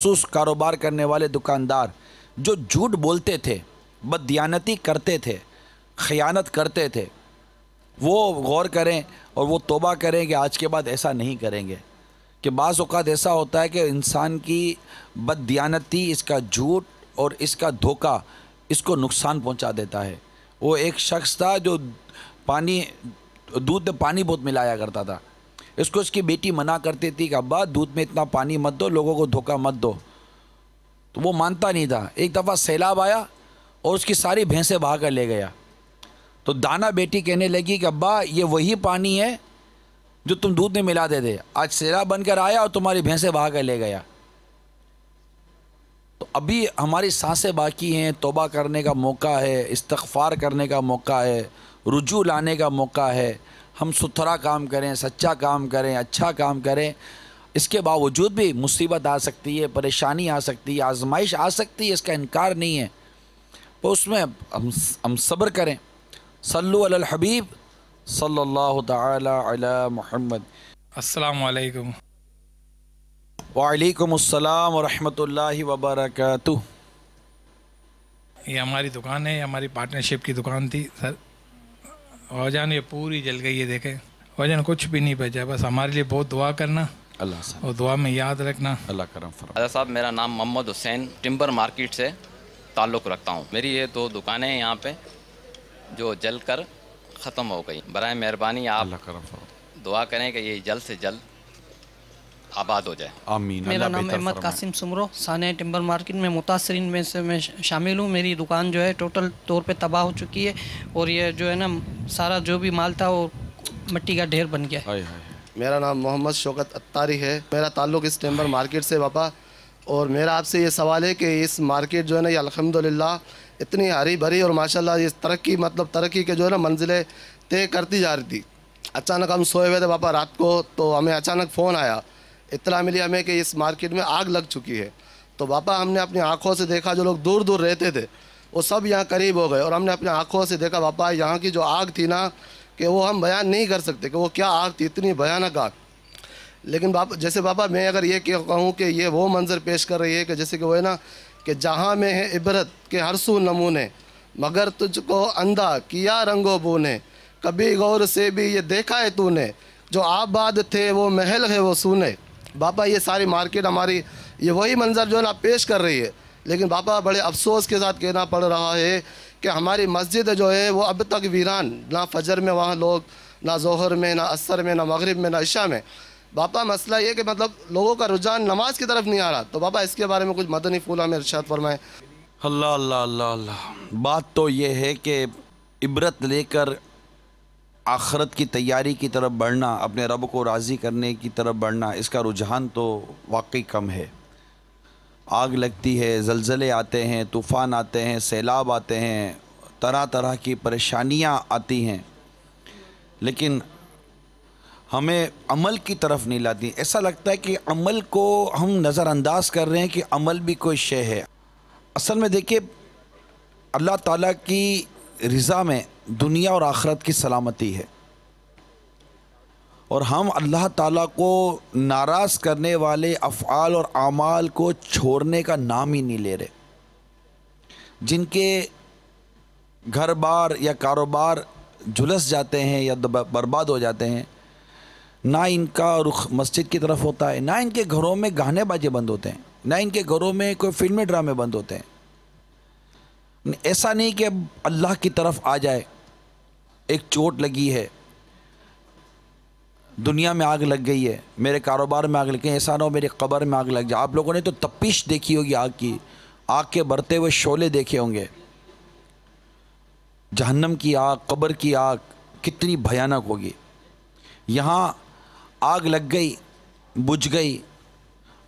خصوص کاروبار کرنے والے دکاندار جو جھوٹ بولتے تھے، بددیانتی کرتے تھے، خیانت کرتے تھے، وہ غور کریں اور وہ توبہ کریں کہ آج کے بعد ایسا نہیں کریں گے۔ کہ بعض اوقات ایسا ہوتا ہے کہ انسان کی بددیانتی، اس کا جھوٹ اور اس کا دھوکہ اس کو نقصان پہنچا دیتا ہے۔ وہ ایک شخص تھا جو دودھ میں پانی بہت ملایا کرتا تھا۔ اس کو اس کی بیٹی منع کرتی تھی کہ ابا دودھ میں اتنا پانی مت دو، لوگوں کو دھوکہ مت دو، تو وہ مانتا نہیں تھا۔ ایک دفعہ سیلاب آیا اور اس کی ساری بھینسیں بہا کر لے گیا۔ تو دانا بیٹی کہنے لگی کہ ابا یہ وہی پانی ہے جو تم دودھ میں ملا دے، آج سیلاب بن کر آیا اور تمہاری بھینسیں بہا کر لے گیا۔ تو ابھی ہماری سانسیں باقی ہیں، توبہ کرنے کا موقع ہے، استغفار کرنے کا موقع ہے، رجوع لانے کا موقع ہے۔ ہم ستھرا کام کریں، سچا کام کریں، اچھا کام کریں۔ اس کے باوجود بھی مصیبت آ سکتی ہے، پریشانی آ سکتی ہے، آزمائش آ سکتی ہے، اس کا انکار نہیں ہے، تو اس میں ہم صبر کریں۔ صلو علی الحبیب صلی اللہ تعالی علی محمد۔ السلام علیکم۔ وعلیکم السلام ورحمۃ اللہ وبرکاتہ۔ یہ ہماری دکان ہے، یہ ہماری پارٹنرشپ کی دکان تھی سر، اور جان یہ پوری جل گئی ہے، دیکھیں وجن کچھ بھی نہیں بچا، بس ہمارے لیے بہت دعا کرنا اللہ صاحب، اور دعا میں یاد رکھنا۔ اللہ کرم فرما۔ حضرت صاحب میرا نام محمد حسین، ٹمبر مارکیٹ سے تعلق رکھتا ہوں۔ میری یہ 2 دکانیں ہیں یہاں پہ جو جل کر ختم ہو گئی۔ برائے مہربانی آپ اللہ کرم فرما۔ دعا کریں کہ یہ جلد سے جلد آباد ہو جائے۔ آمین۔ میرا اللہ نام بہتر احمد فرمائے۔ قاسم سمرو، سانحہ ٹمبر مارکیٹ میں متاثرین میں سے میں شامل ہوں۔ میری دکان جو ہے ٹوٹل طور پہ تباہ ہو چکی ہے، اور یہ جو ہے نا سارا جو بھی مال تھا وہ مٹی کا ڈھیر بن گیا ہے۔ ہائے ہائے۔ میرا نام محمد شوکت اتاری ہے، میرا تعلق اس ٹمبر مارکیٹ سے باپا، اور میرا آپ سے یہ سوال ہے کہ اس مارکیٹ جو ہے نا یہ الحمدللہ اتنی ہری بھری اور ماشاءاللہ یہ ترقی کے جو ہے نا منزلیں طے کرتی جا رہی تھی۔ اچانک ہم سوئے ہوئے تھے باپا رات کو، تو ہمیں اچانک فون آیا، اطلاع ملی ہمیں کہ اس مارکیٹ میں آگ لگ چکی ہے۔ تو باپا ہم نے اپنی آنکھوں سے دیکھا، جو لوگ دور دور رہتے تھے وہ سب یہاں قریب ہو گئے، اور ہم نے اپنی آنکھوں سے دیکھا باپا یہاں کی جو آگ تھی نا کہ وہ ہم بیان نہیں کر سکتے کہ وہ کیا آگ تھی، اتنی بھیانک آگ۔ لیکن باپا میں اگر یہ کہوں کہ یہ وہ منظر پیش کر رہی ہے کہ جیسے کہ وہ ہے نا کہ جہاں میں ہے عبرت کے ہر سو نمونے، مگر تجھ کو اندھا کیا رنگ و بو نے، کبھی غور سے بھی یہ دیکھا ہے تو نے، جو آباد تھے وہ محل ہے وہ سونے۔ باپا یہ ساری مارکیٹ ہماری یہ وہی منظر جو ہے نا پیش کر رہی ہے، لیکن باپا بڑے افسوس کے ساتھ کہنا پڑ رہا ہے کہ ہماری مسجد جو ہے وہ اب تک ویران، نہ فجر میں وہاں لوگ، نہ ظہر میں، نہ عصر میں، نہ مغرب میں، نہ عشاء میں۔ باپا مسئلہ یہ کہ مطلب لوگوں کا رجحان نماز کی طرف نہیں آ رہا، تو باپا اس کے بارے میں کچھ مدنی پھول ہمیں ارشاد فرمائیں۔ اللہ اللہ اللہ اللہ۔ بات تو یہ ہے کہ عبرت لے کر آخرت کی تیاری کی طرف بڑھنا، اپنے رب کو راضی کرنے کی طرف بڑھنا، اس کا رجحان تو واقعی کم ہے۔ آگ لگتی ہے، زلزلے آتے ہیں، طوفان آتے ہیں، سیلاب آتے ہیں، طرح طرح کی پریشانیاں آتی ہیں، لیکن ہمیں عمل کی طرف نہیں لاتی۔ ایسا لگتا ہے کہ عمل کو ہم نظر انداز کر رہے ہیں کہ عمل بھی کوئی شے ہے۔ اصل میں دیکھیے اللہ تعالیٰ کی رضا میں دنیا اور آخرت کی سلامتی ہے، اور ہم اللہ تعالیٰ کو ناراض کرنے والے افعال اور اعمال کو چھوڑنے کا نام ہی نہیں لے رہے۔ جن کے گھر بار یا کاروبار جھلس جاتے ہیں یا برباد ہو جاتے ہیں، نہ ان کا رخ مسجد کی طرف ہوتا ہے، نہ ان کے گھروں میں گانے باجے بند ہوتے ہیں، نہ ان کے گھروں میں کوئی فلمی ڈرامے بند ہوتے ہیں۔ ایسا نہیں کہ اللہ کی طرف آ جائے، ایک چوٹ لگی ہے، دنیا میں آگ لگ گئی ہے، میرے کاروبار میں آگ لگ گئی، ایسا نہ ہو میری قبر میں آگ لگ جائے۔ آپ لوگوں نے تو تپش دیکھی ہوگی آگ کی، آگ کے برتے ہوئے شعلے دیکھے ہوں گے۔ جہنم کی آگ، قبر کی آگ کتنی بھیانک ہوگی۔ یہاں آگ لگ گئی، بجھ گئی،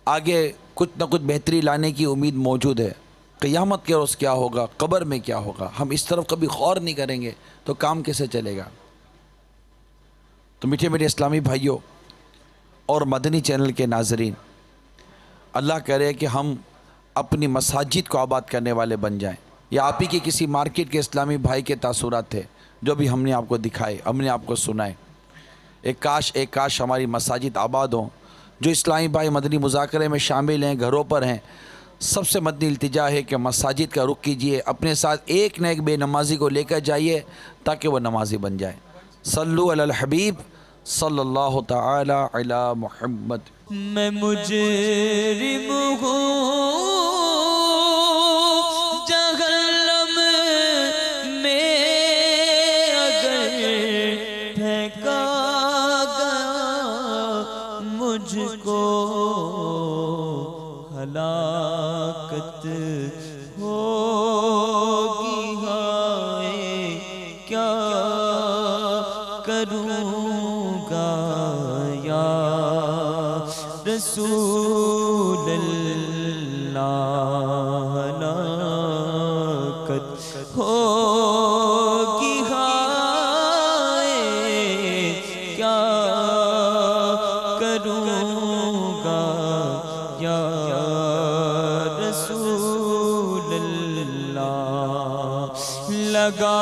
آگے کچھ نہ کچھ بہتری لانے کی امید موجود ہے۔ قیامت کے روز کیا ہوگا، قبر میں کیا ہوگا، ہم اس طرف کبھی غور نہیں کریں گے تو کام کیسے چلے گا؟ تو میٹھے میٹھے اسلامی بھائیوں اور مدنی چینل کے ناظرین، اللہ کرے کہ ہم اپنی مساجد کو آباد کرنے والے بن جائیں۔ یا آپ ہی کے کسی مارکیٹ کے اسلامی بھائی کے تاثرات تھے جو بھی ہم نے آپ کو دکھائے، ہم نے آپ کو سنائے۔ ایک کاش ہماری مساجد آباد ہوں، جو اسلامی بھائی مدنی مذاکرے میں شامل ہیں، گھروں پر ہیں، سب سے مدنی التجا ہے کہ مساجد کا رخ کیجئے، اپنے ساتھ ایک نہ ایک بے نمازی کو لے کر جائیے تاکہ وہ نمازی بن جائے۔ صلو علی الحبیب صلی اللہ تعالی علی محمد۔ میں مجرم ہوں جہنم میں اگر پھینکا گیا مجھ کو ہلاکت ہوگی، ہائے کیا کروں گا یا رسول اللہ، ہلاکت ہوگی، ہائے کیا کروں گا یا رسول اللہ۔ لگا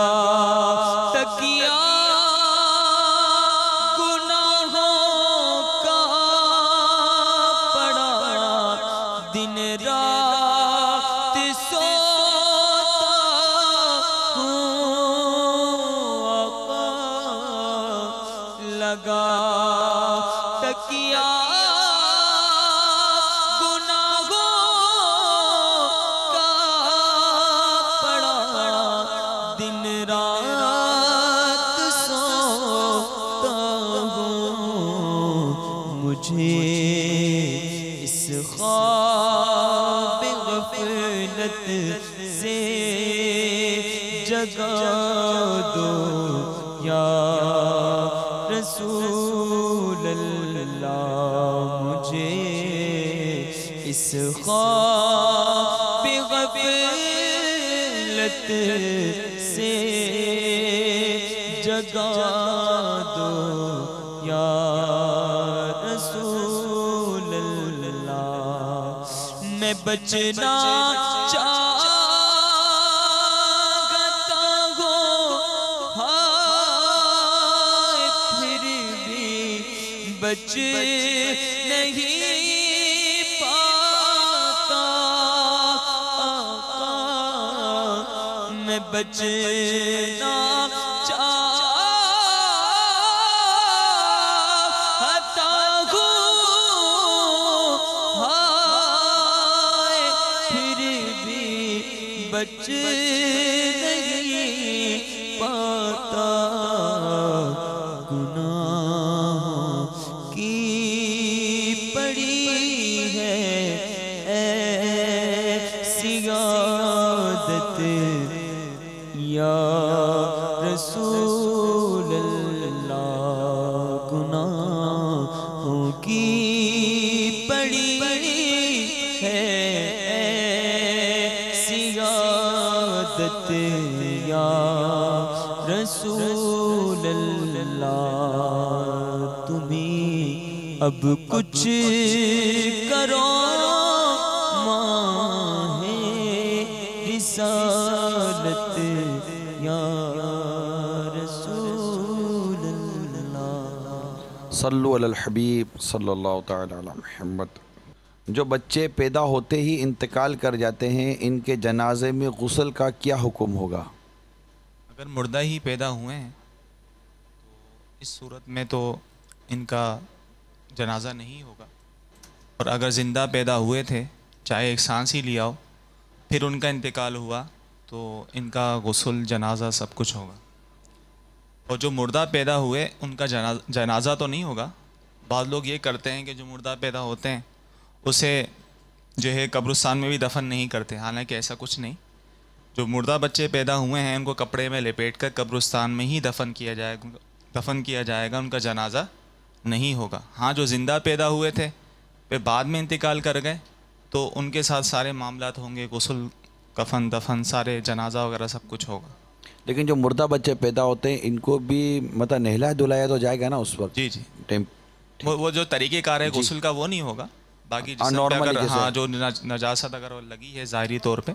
تکیہ جگا دو یا رسول اللہ، مجھے اس خواب غفلت سے جگا دو یا رسول اللہ۔ میں بچنا بچ نہیں پاتا آقا، میں بچنا چاہتا ہوں، ہائے پھر بھی بچ نہیں پاتا، رسول اللہ گناہوں کی پڑی ہے سیادت یا رسول اللہ۔ تمہیں اب کچھ کرو ماہ رسالت یا رسول اللہ۔ صلو علی الحبیب صلی اللہ تعالی علی محمد۔ جو بچے پیدا ہوتے ہی انتقال کر جاتے ہیں، ان کے جنازے میں غسل کا کیا حکم ہوگا؟ اگر مردہ ہی پیدا ہوئے ہیں تو اس صورت میں تو ان کا جنازہ نہیں ہوگا، اور اگر زندہ پیدا ہوئے تھے، چاہے ایک سانس ہی لیا ہو، پھر ان کا انتقال ہوا تو ان کا غسل جنازہ سب کچھ ہوگا۔ اور جو مردہ پیدا ہوئے ان کا جنازہ تو نہیں ہوگا۔ بعض لوگ یہ کرتے ہیں کہ جو مردہ پیدا ہوتے ہیں اسے جو ہے قبرستان میں بھی دفن نہیں کرتے، حالانکہ ایسا کچھ نہیں۔ جو مردہ بچے پیدا ہوئے ہیں ان کو کپڑے میں لپیٹ کر قبرستان میں ہی دفن کیا جائے گا، ان کا جنازہ نہیں ہوگا۔ ہاں جو زندہ پیدا ہوئے تھے پھر بعد میں انتقال کر گئے تو ان کے ساتھ سارے معاملات ہوں گے، غسل، کفن، دفن، سارے جنازہ وغیرہ سب کچھ ہوگا۔ لیکن جو مردہ بچے پیدا ہوتے ہیں ان کو بھی مطلب نہلایا دھلایا تو جائے گا نا اس وقت؟ جی جی، وہ جو طریقہ کار ہے غسل کا وہ نہیں ہوگا، باقی جسم پہ اگر ہاں جو نجاست اگر لگی ہے ظاہری طور پہ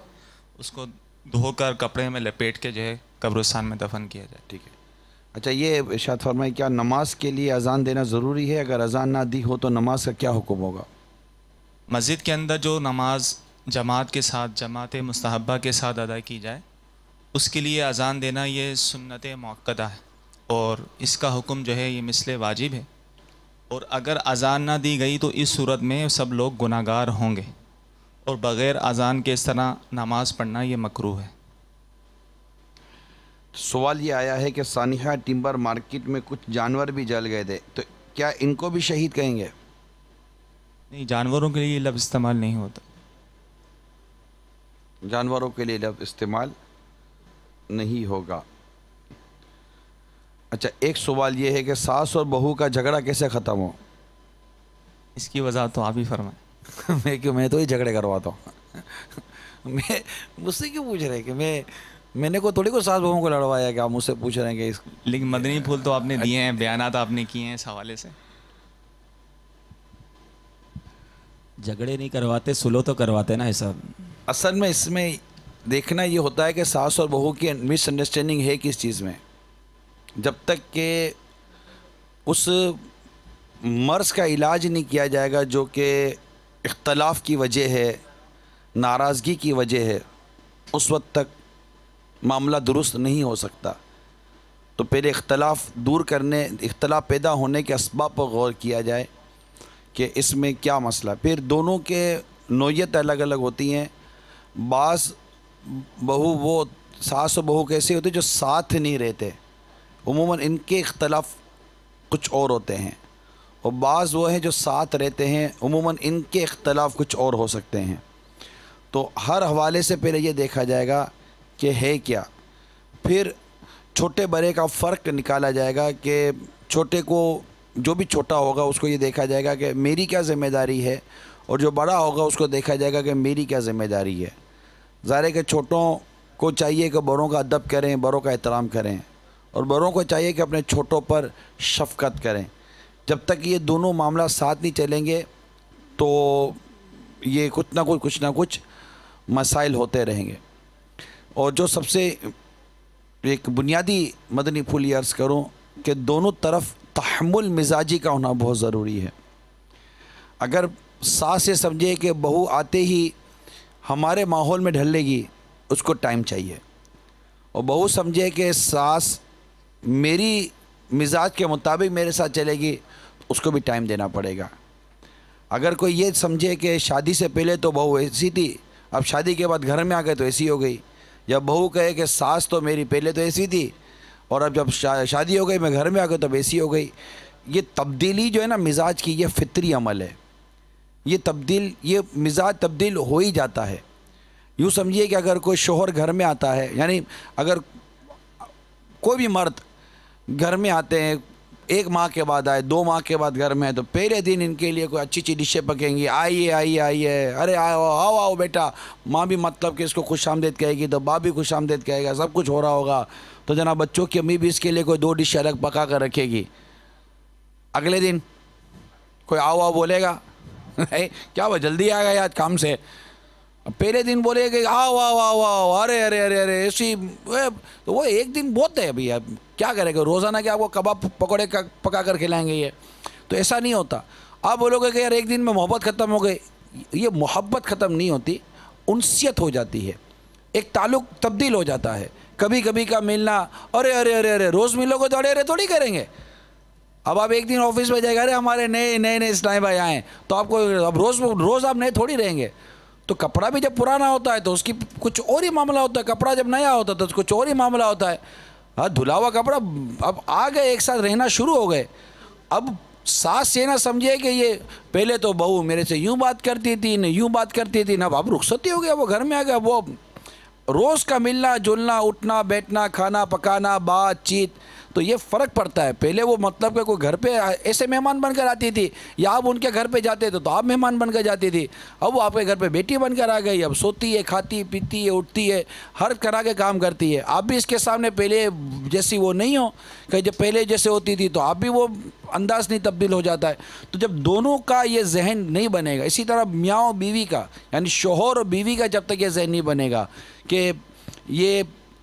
اس کو دھو کر کپڑے میں لپیٹ کے جو ہے قبرستان میں دفن کیا جائے۔ ٹھیک ہے۔ اچھا یہ ارشاد فرمائے کیا نماز کے لیے اذان دینا ضروری ہے؟ اگر اذان نہ دی ہو تو نماز کا کیا حکم ہوگا؟ مسجد کے اندر جو نماز جماعت کے ساتھ جماعت مستحبہ کے ساتھ ادا کی جائے اس کے لیے اذان دینا یہ سنت مؤکدہ ہے، اور اس کا حکم جو ہے یہ مثل واجب ہے، اور اگر اذان نہ دی گئی تو اس صورت میں سب لوگ گناہ گار ہوں گے، اور بغیر اذان کے اس طرح نماز پڑھنا یہ مکروہ ہے۔ سوال یہ آیا ہے کہ سانحہ ٹمبر مارکیٹ میں کچھ جانور بھی جل گئے تھے، تو کیا ان کو بھی شہید کہیں گے؟ نہیں، جانوروں کے لیے یہ لفظ استعمال نہیں ہوتا۔ جانوروں کے لیے لفظ استعمال نہیں ہوگا۔ اچھا ایک سوال یہ ہے کہ ساس اور بہو کا جھگڑا کیسے ختم ہو؟ اس کی وضاحت تو آپ ہی فرمائیں۔ میں تو ہی جھگڑے کرواتا ہوں۔ میں مجھ سے کیوں پوچھ رہے ہیں کہ میں نے کوئی تھوڑی کو ساس بہوؤں کو لڑوایا کہ آپ مجھ سے پوچھ رہے ہیں کہ لیکن مدنی پھول تو آپ نے دیے ہیں، بیانات آپ نے کیے ہیں اس حوالے سے۔ جھگڑے نہیں کرواتے، سلو تو کرواتے نا صاحب۔ اصل میں اس میں دیکھنا یہ ہوتا ہے کہ ساس اور بہو کی مس انڈرسٹینڈنگ ہے کس چیز میں۔ جب تک کہ اس مرض کا علاج نہیں کیا جائے گا جو کہ اختلاف کی وجہ ہے، ناراضگی کی وجہ ہے، اس وقت تک معاملہ درست نہیں ہو سکتا۔ تو پہلے اختلاف دور کرنے، اختلاف پیدا ہونے کے اسباب پر غور کیا جائے کہ اس میں کیا مسئلہ۔ پھر دونوں کے نوعیت الگ الگ ہوتی ہیں۔ بعض بہو وہ ساس و بہو کیسے ہوتے جو ساتھ نہیں رہتے، عموماً ان کے اختلاف کچھ اور ہوتے ہیں، اور بعض وہ ہیں جو ساتھ رہتے ہیں، عموماً ان کے اختلاف کچھ اور ہو سکتے ہیں۔ تو ہر حوالے سے پہلے یہ دیکھا جائے گا کہ ہے کیا، پھر چھوٹے بڑے کا فرق نکالا جائے گا کہ چھوٹے کو، جو بھی چھوٹا ہوگا اس کو یہ دیکھا جائے گا کہ میری کیا ذمہ داری ہے، اور جو بڑا ہوگا اس کو دیکھا جائے گا کہ میری کیا ذمہ داری ہے۔ ظاہر ہے کہ چھوٹوں کو چاہیے کہ بڑوں کا ادب کریں، بڑوں کا احترام کریں، اور بڑوں کو چاہیے کہ اپنے چھوٹوں پر شفقت کریں۔ جب تک یہ دونوں معاملہ ساتھ نہیں چلیں گے تو یہ کچھ نہ کچھ مسائل ہوتے رہیں گے۔ اور جو سب سے ایک بنیادی مدنی پھول یہ عرض کروں کہ دونوں طرف تحمل مزاجی کا ہونا بہت ضروری ہے۔ اگر ساس یہ سمجھے کہ بہو آتے ہی ہمارے ماحول میں ڈھل لے گی، اس کو ٹائم چاہیے، اور بہو سمجھے کہ ساس میری مزاج کے مطابق میرے ساتھ چلے گی، اس کو بھی ٹائم دینا پڑے گا۔ اگر کوئی یہ سمجھے کہ شادی سے پہلے تو بہو ایسی تھی، اب شادی کے بعد گھر میں آ گئے تو ایسی ہو گئی، یا بہو کہے کہ ساس تو میری پہلے تو ایسی تھی اور اب جب شادی ہو گئی میں گھر میں آ گئی تو اب ایسی ہو گئی، یہ تبدیلی جو ہے نا مزاج کی، یہ فطری عمل ہے۔ یہ مزاج تبدیل ہو ہی جاتا ہے۔ یوں سمجھیے کہ اگر کوئی شوہر گھر میں آتا ہے، یعنی اگر کوئی بھی مرد گھر میں آتے ہیں، 1 ماہ کے بعد آئے، 2 ماہ کے بعد گھر میں ہے، تو پہلے دن ان کے لیے کوئی اچھی ڈشیں پکیں گی، آئیے، ارے آؤ بیٹا، ماں بھی مطلب کہ اس کو خوش آمدید کہے گی تو باپ بھی خوش آمدید کہے گا، سب کچھ ہو رہا ہوگا، تو جناب بچوں کی امی بھی اس کے لیے کوئی 2 ڈش الگ پکا کر رکھے گی۔ اگلے دن کوئی آؤ بولے گا، کیا وہ جلدی آ گیا آج کام سے؟ پہلے دن بولے کہ آؤ ارے ایسی، تو وہ ایک دن بہت ہے ابھی، اب کیا کرے گا؟ روزانہ کیا آپ کو کباب پکوڑے پکا کر کھلائیں گے؟ یہ تو ایسا نہیں ہوتا۔ آپ بولو گے کہ یار ایک دن میں محبت ختم ہو گئی، یہ محبت ختم نہیں ہوتی، انسیت ہو جاتی ہے، ایک تعلق تبدیل ہو جاتا ہے۔ کبھی کبھی کا ملنا، ارے روز ملو گے تو ارے تھوڑی کریں گے۔ اب آپ ایک دن آفس میں جائے گا، ارے ہمارے نئے اسلام بھائی آئے ہیں، تو آپ کو اب روز آپ نئے تھوڑی رہیں گے۔ تو کپڑا بھی جب پرانا ہوتا ہے تو اس کی کچھ اور ہی معاملہ ہوتا ہے، کپڑا جب نیا ہوتا ہے تو کچھ اور ہی معاملہ ہوتا ہے۔ ہاں، دھلا ہوا کپڑا اب آ گئے، ایک ساتھ رہنا شروع ہو گئے۔ اب ساس یہ نہ سمجھے کہ یہ پہلے تو بہو میرے سے یوں بات کرتی تھی، نہ یوں بات کرتی تھی، نہ اب رخصتی ہو گیا، وہ گھر میں آ گیا، وہ روز کا ملنا جلنا، اٹھنا بیٹھنا، کھانا پکانا، بات چیت، تو یہ فرق پڑتا ہے۔ پہلے وہ مطلب کہ کوئی گھر پہ ایسے مہمان بن کر آتی تھی، یا آپ ان کے گھر پہ جاتے تھے تو آپ مہمان بن کر جاتی تھی، اب وہ آپ کے گھر پہ بیٹی بن کر آ گئی، اب سوتی ہے، کھاتی پیتی ہے، اٹھتی ہے، ہر طرح کے کام کرتی ہے۔ آپ بھی اس کے سامنے پہلے جیسی وہ نہیں ہو کہ جب پہلے جیسے ہوتی تھی، تو آپ بھی وہ انداز نہیں تبدیل ہو جاتا ہے۔ تو جب دونوں کا یہ ذہن نہیں بنے گا، اسی طرح میاں و بیوی کا، یعنی شوہر اور بیوی کا جب تک یہ ذہن نہیں بنے گا کہ یہ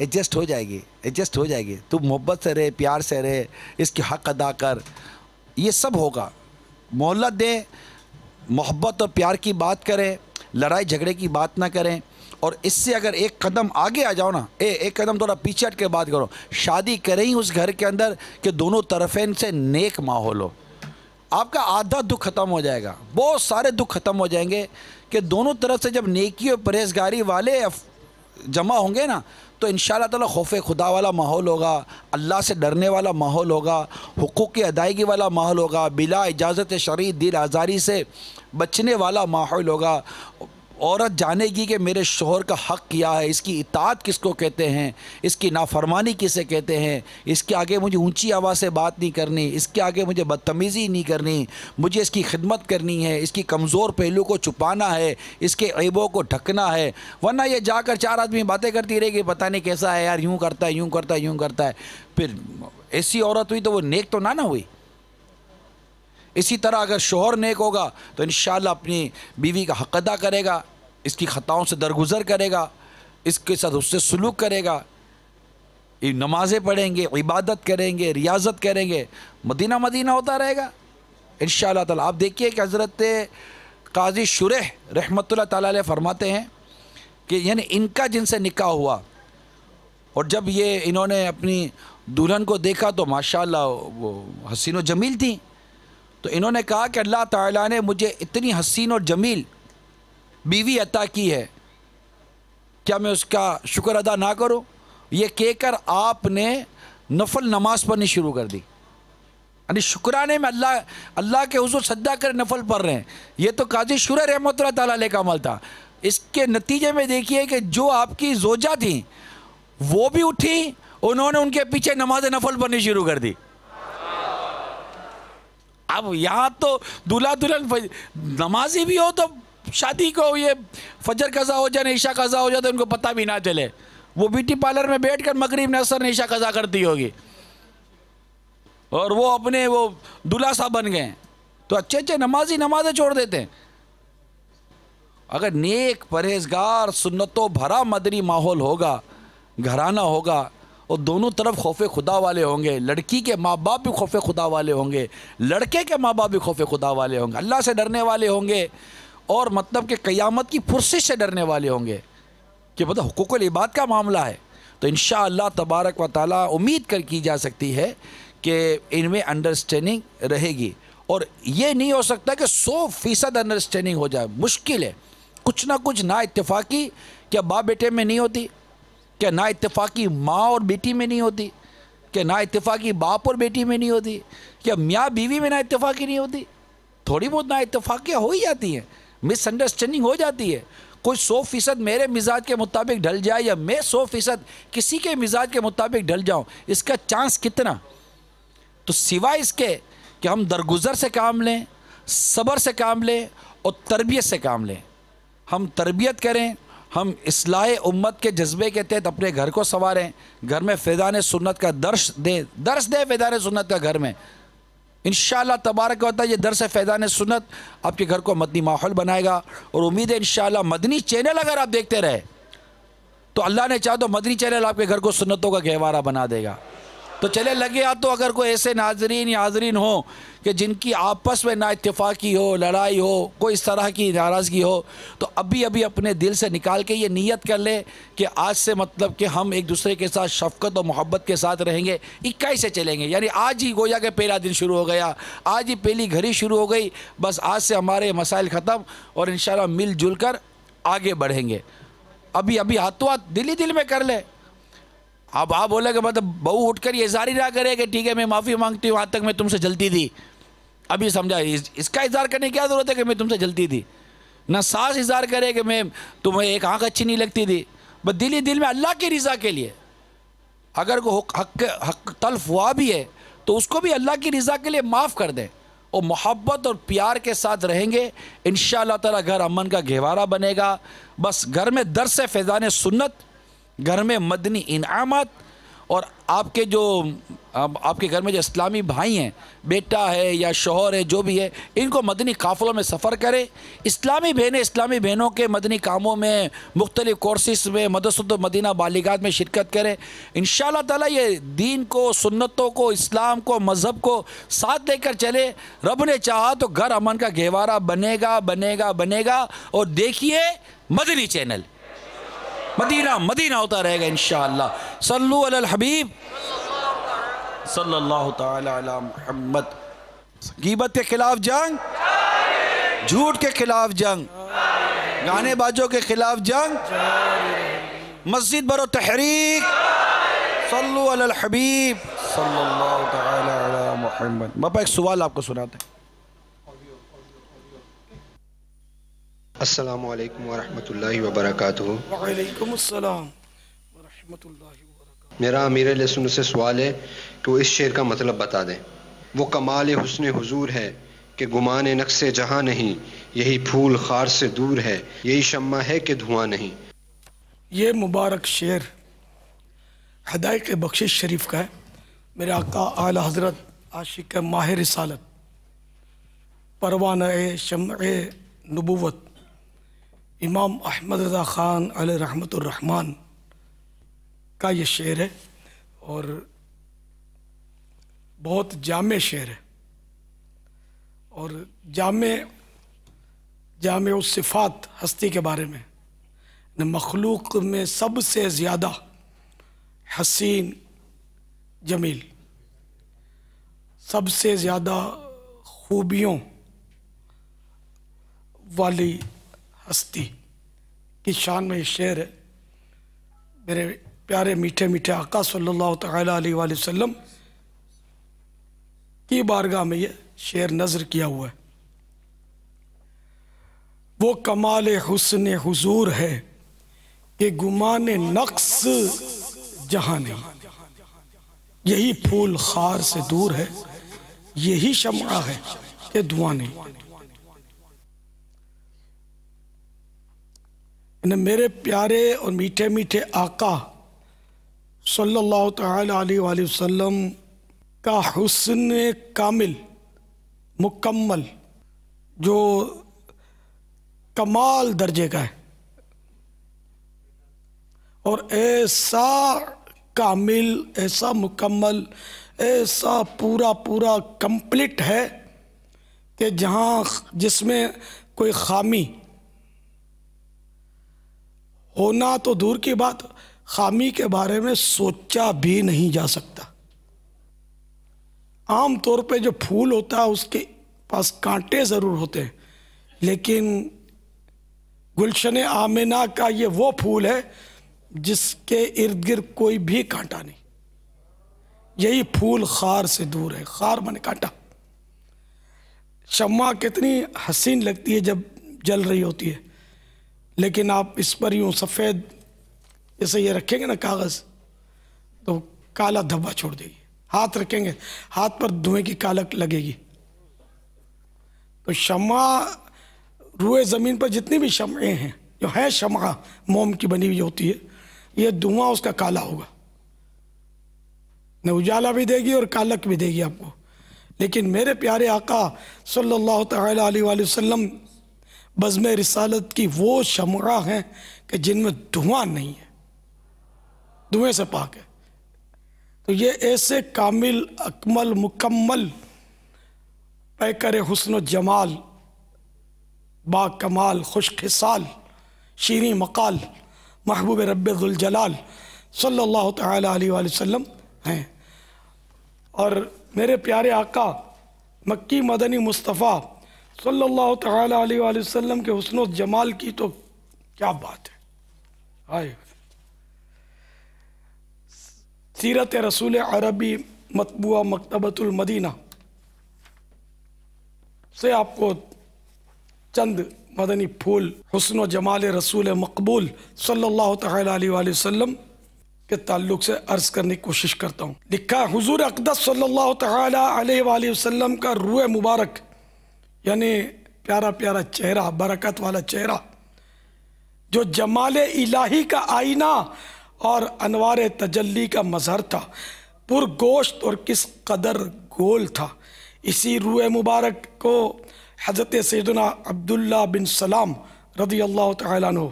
ایڈجسٹ ہو جائے گی، ایڈجسٹ ہو جائے گی. تو محبت سے رہے، پیار سے رہے، اس کی حق ادا کر، یہ سب ہوگا. مہلت دیں، محبت اور پیار کی بات کریں، لڑائی جھگڑے کی بات نہ کریں. اور اس سے اگر ایک قدم آگے آ جاؤ نا، ایک قدم تھوڑا پیچھے ہٹ کے بات کرو. شادی کریں ہی اس گھر کے اندر کہ دونوں طرفین سے نیک ماحول ہو. آپ کا آدھا دکھ ختم ہو جائے گا، بہت سارے دکھ ختم ہو جائیں گے کہ دونوں طرف سے جب نیکی اور پرہیزگاری والے جمع ہوں گے نا تو انشاءاللہ تعالی خوف خدا والا ماحول ہوگا، اللہ سے ڈرنے والا ماحول ہوگا، حقوق کی ادائیگی والا ماحول ہوگا، بلا اجازت شرعی دل آزاری سے بچنے والا ماحول ہوگا. عورت جانے گی کہ میرے شوہر کا حق کیا ہے، اس کی اطاعت کس کو کہتے ہیں، اس کی نافرمانی کسے کہتے ہیں، اس کے آگے مجھے اونچی آواز سے بات نہیں کرنی، اس کے آگے مجھے بدتمیزی نہیں کرنی، مجھے اس کی خدمت کرنی ہے، اس کی کمزور پہلو کو چھپانا ہے، اس کے عیبوں کو ڈھکنا ہے. ورنہ یہ جا کر چار آدمی باتیں کرتی رہے گی، پتہ نہیں کیسا ہے یار، یوں کرتا ہے، یوں کرتا ہے، یوں کرتا ہے. پھر ایسی عورت ہوئی تو وہ نیک تو نہ ہوئی. اسی طرح اگر شوہر نیک ہوگا تو انشاءاللہ اپنی بیوی کا حق ادا کرے گا، اس کی خطاؤں سے درگزر کرے گا، اس کے ساتھ اس سے سلوک کرے گا، نمازیں پڑھیں گے، عبادت کریں گے، ریاضت کریں گے، مدینہ مدینہ ہوتا رہے گا انشاءاللہ تعالی. آپ دیکھیے کہ حضرت قاضی شریح رحمۃ اللہ تعالی علیہ فرماتے ہیں کہ یعنی ان کا جن سے نکاح ہوا اور جب یہ انہوں نے اپنی دلہن کو دیکھا تو ماشاءاللہ وہ حسین و جمیل تھیں. تو انہوں نے کہا کہ اللہ تعالیٰ نے مجھے اتنی حسین اور جمیل بیوی عطا کی ہے، کیا میں اس کا شکر ادا نہ کروں؟ یہ کہہ کر آپ نے نفل نماز پڑھنی شروع کر دی. یعنی شکرانے میں اللہ کے حضور سجدہ کر نفل پڑھ رہے ہیں. یہ تو قاضی شریح رحمۃ اللہ تعالیٰ علیہ کا عمل تھا. اس کے نتیجے میں دیکھیے کہ جو آپ کی زوجہ تھیں وہ بھی اٹھی، انہوں نے ان کے پیچھے نماز نفل پڑھنی شروع کر دی. اب یہاں تو دلہا دلہن نمازی بھی ہو تو شادی کو یہ فجر قضا ہو جائے، عشاء قضا ہو جائے تو ان کو پتہ بھی نہ چلے. وہ بیوٹی پارلر میں بیٹھ کر مغرب عصر عشاء قضا کرتی ہوگی اور وہ اپنے وہ دلہا صاحب بن گئے. تو اچھے نمازی نمازیں چھوڑ دیتے ہیں. اگر نیک پرہیزگار سنتوں بھرا مدنی ماحول ہوگا، گھرانہ ہوگا اور دونوں طرف خوف خدا والے ہوں گے، لڑکی کے ماں باپ بھی خوف خدا والے ہوں گے، لڑکے کے ماں باپ بھی خوف خدا والے ہوں گے، اللہ سے ڈرنے والے ہوں گے اور مطلب کہ قیامت کی پرسش سے ڈرنے والے ہوں گے کہ پتہ حقوق العباد کا معاملہ ہے، تو انشاءاللہ تبارک و تعالی امید کر کی جا سکتی ہے کہ ان میں انڈرسٹینڈنگ رہے گی. اور یہ نہیں ہو سکتا کہ 100% انڈرسٹینڈنگ ہو جائے، مشکل ہے. کچھ نہ کچھ نا اتفاقی کیا باپ بیٹے میں نہیں ہوتی؟ کیا نا اتفاقی ماں اور بیٹی میں نہیں ہوتی؟ کیا نا اتفاقی باپ اور بیٹی میں نہیں ہوتی؟ کیا میاں بیوی میں نا اتفاقی نہیں ہوتی؟ تھوڑی بہت نا اتفاقیاں ہو ہی جاتی ہیں، مس انڈرسٹینڈنگ ہو جاتی ہے. کوئی 100% میرے مزاج کے مطابق ڈھل جائے یا میں 100% کسی کے مزاج کے مطابق ڈھل جاؤں، اس کا چانس کتنا؟ تو سوائے اس کے کہ ہم درگزر سے کام لیں، صبر سے کام لیں اور تربیت سے کام لیں. ہم تربیت کریں، ہم اصلاح امت کے جذبے کے تحت اپنے گھر کو سنواریں، گھر میں فیضان سنت کا درس دیں فیضان سنت کا گھر میں. انشاءاللہ تبارک و تعالی یہ درس فیضان سنت آپ کے گھر کو مدنی ماحول بنائے گا. اور امید ہے انشاءاللہ مدنی چینل اگر آپ دیکھتے رہے تو اللہ نے چاہا تو مدنی چینل آپ کے گھر کو سنتوں کا گہوارہ بنا دے گا. تو چلے لگے آپ تو اگر کوئی ایسے ناظرین یا حاضرین ہوں کہ جن کی آپس میں نا اتفاقی ہو، لڑائی ہو، کوئی اس طرح کی ناراضگی ہو، تو ابھی اپنے دل سے نکال کے یہ نیت کر لے کہ آج سے مطلب کہ ہم ایک دوسرے کے ساتھ شفقت اور محبت کے ساتھ رہیں گے، 21 سے چلیں گے. یعنی آج ہی گویا کہ پہلا دن شروع ہو گیا، آج ہی پہلی گھڑی شروع ہو گئی، بس آج سے ہمارے مسائل ختم اور انشاءاللہ مل جل کر آگے بڑھیں گے. ابھی ہاتھوں ہاتھ دل میں کر لے. اب آپ بولے کہ مطلب بہو اٹھ کر یہ اظہار ہی نہ کرے کہ ٹھیک ہے میں معافی مانگتی ہوں، آج تک میں تم سے جلتی تھی. ابھی سمجھا اس کا اظہار کرنے کی کیا ضرورت ہے کہ میں تم سے جلتی تھی. نہ ساس اظہار کرے کہ میں تمہیں ایک آنکھ اچھی نہیں لگتی تھی، بس دل میں اللہ کی رضا کے لیے. اگر کوئی حق تلف ہوا بھی ہے تو اس کو بھی اللہ کی رضا کے لیے معاف کر دیں اور محبت اور پیار کے ساتھ رہیں گے. انشاءاللہ تعالی گھر امن کا گہوارہ بنے گا. بس گھر میں درس فیضان سنت، گھر میں مدنی انعامات اور آپ کے جو اب آپ کے گھر میں جو اسلامی بھائی ہیں، بیٹا ہے یا شوہر ہے، جو بھی ہے، ان کو مدنی قافلوں میں سفر کرے. اسلامی بہنوں کے مدنی کاموں میں، مختلف کورسز میں، مدرسۃ المدینہ بالغات میں شرکت کریں. انشاءاللہ تعالی یہ دین کو، سنتوں کو، اسلام کو، مذہب کو ساتھ لے کر چلے. رب نے چاہا تو گھر امن کا گہوارہ بنے گا. اور دیکھیے مدنی چینل، مدینہ ہوتا رہے گا انشاءاللہ. صلو علی الحبیب صلی اللہ تعالی علی محمد. غیبت کے خلاف جنگ، جھوٹ کے خلاف جنگ، گانے باجوں کے خلاف جنگ، مسجد برو تحریک. صلو علی الحبیب صلی اللہ تعالی علی محمد. باپا ایک سوال آپ کو سناتے ہیں. السلام علیکم ورحمۃ اللہ وبرکاتہ. وعلیکم السلام ورحمۃ اللہ وبرکاتہ. میرا امیر اہل سنت سے سوال ہے کہ وہ اس شعر کا مطلب بتا دیں. وہ کمال حسن حضور ہے کہ گمان نقص جہاں نہیں، یہی پھول خار سے دور ہے، یہی شمع ہے کہ دھواں نہیں. یہ مبارک شعر ہدایت بخشش شریف کا ہے. میرے آقا اعلی حضرت عاشق ماہ رسالت، پروانہ شمع نبوت، امام احمد رضا خان علیہ رحمت الرحمن کا یہ شعر ہے، اور بہت جامع شعر ہے، اور جامع الصفات ہستی کے بارے میں. مخلوق میں سب سے زیادہ حسین جمیل، سب سے زیادہ خوبیوں والی ہستی کی شان میں یہ شعر ہے. میرے پیارے میٹھے میٹھے آقا صلی اللہ تعالیٰ علیہ وآلہ وسلم کی بارگاہ میں یہ شعر نظر کیا ہوا ہے. وہ کمال حسن حضور ہے کہ گمان نقص جہاں نہیں، یہی پھول خار سے دور ہے، یہی شمع ہے کہ دھواں نہیں. میرے پیارے اور میٹھے میٹھے آقا صلی اللہ تعالی علیہ وآلہ وسلم کا حسن کامل، مکمل، جو کمال درجے کا ہے، اور ایسا کامل، ایسا مکمل، ایسا پورا کمپلیٹ ہے کہ جس میں کوئی خامی ہونا تو دور کی بات، خامی کے بارے میں سوچا بھی نہیں جا سکتا. عام طور پہ جو پھول ہوتا ہے اس کے پاس کانٹے ضرور ہوتے ہیں، لیکن گلشن آمنہ کا یہ وہ پھول ہے جس کے ارد گرد کوئی بھی کانٹا نہیں. یہی پھول خار سے دور ہے. خار مانے کانٹا. شمع کتنی حسین لگتی ہے جب جل رہی ہوتی ہے، لیکن آپ اس پر یوں سفید جیسے یہ رکھیں گے نا کاغذ، تو کالا دھبا چھوڑ دے گی. ہاتھ رکھیں گے، ہاتھ پر دھوئیں کی کالک لگے گی. تو شمع روئے زمین پر جتنی بھی شمعیں ہیں، جو ہے شمع موم کی بنی ہوئی ہوتی ہے، یہ دھواں اس کا کالا ہوگا، نہ اجالا بھی دے گی اور کالک بھی دے گی آپ کو. لیکن میرے پیارے آقا صلی اللہ تعالی علیہ وآلہ وسلم بزم رسالت کی وہ شمع ہیں کہ جن میں دھواں نہیں ہے، دھویں سے پاک ہے. تو یہ ایسے کامل، اکمل، مکمل، پیکر حسن و جمال، با کمال، خوش خصال، شیریں مقال، محبوب رب ذوالجلال صلی اللہ تعالی علیہ وآلہ وسلم ہیں. اور میرے پیارے آقا مکی مدنی مصطفیٰ صلی اللہ تعالی علیہ وآلہ وسلم کے حسن و جمال کی تو کیا بات ہے. آئے سیرت رسول عربی مطبوعہ مکتبۃ المدینہ سے آپ کو چند مدنی پھول حسن و جمال رسول مقبول صلی اللہ تعالی علیہ وآلہ وسلم کے تعلق سے عرض کرنے کی کوشش کرتا ہوں. لکھا ہے حضور اقدس صلی اللہ تعالی علیہ وآلہ وسلم کا روح مبارک، یعنی پیارا پیارا چہرہ، برکت والا چہرہ، جو جمال الہی کا آئینہ اور انوار تجلی کا مظہر تھا. پرگوشت اور کس قدر گول تھا. اسی روح مبارک کو حضرت سیدنا عبداللہ بن سلام رضی اللہ تعالیٰ عنہ